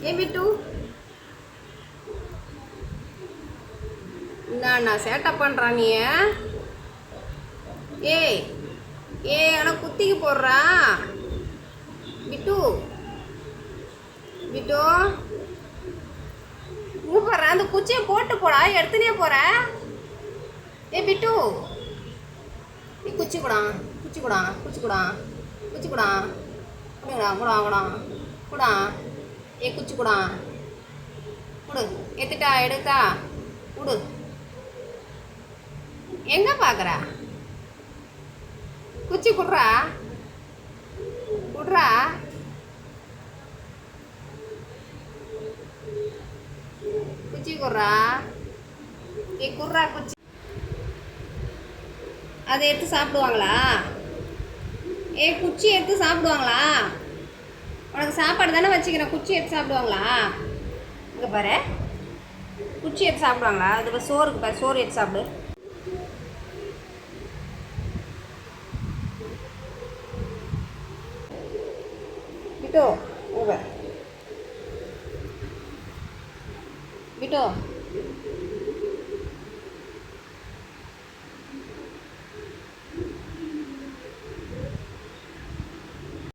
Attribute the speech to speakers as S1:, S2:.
S1: ஏ பிட்டு, என்ன சேட்டை பண்ணுறா நீ? ஏய் ஆனால் குத்திக்கு போடுறா பிட்டு. பிட்டு போடுறேன், அந்த குச்சியை போட்டு போடா, எடுத்துனே போற. ஏ பிட்டு, நீ குச்சி கூடா, குச்சி கூடா, குச்சி கூடா, குச்சி கூடா, குடா குடா குடா குடா. ஏ குச்சி கூடா குடு, எடுத்துட்டா எடுத்தா குடு. எங்க பார்க்குற? குச்சி குட்றா, குட்றா. குச்சி குட்றா. ஏ குட்றா குச்சி. அதை எடுத்து சாப்பிடுவாங்களா? ஏ குச்சி எடுத்து சாப்பிடுவாங்களா? உனக்கு சாப்பாடு தானே வச்சுக்கிறேன், குச்சி எடுத்து சாப்பிடுவாங்களா? இங்கே பாரு, குச்சி எடுத்து சாப்பிடுவாங்களா? அது சோறுக்கு பாரு, சோறு எடுத்து சாப்பிடு. பிட்டு பிட்டு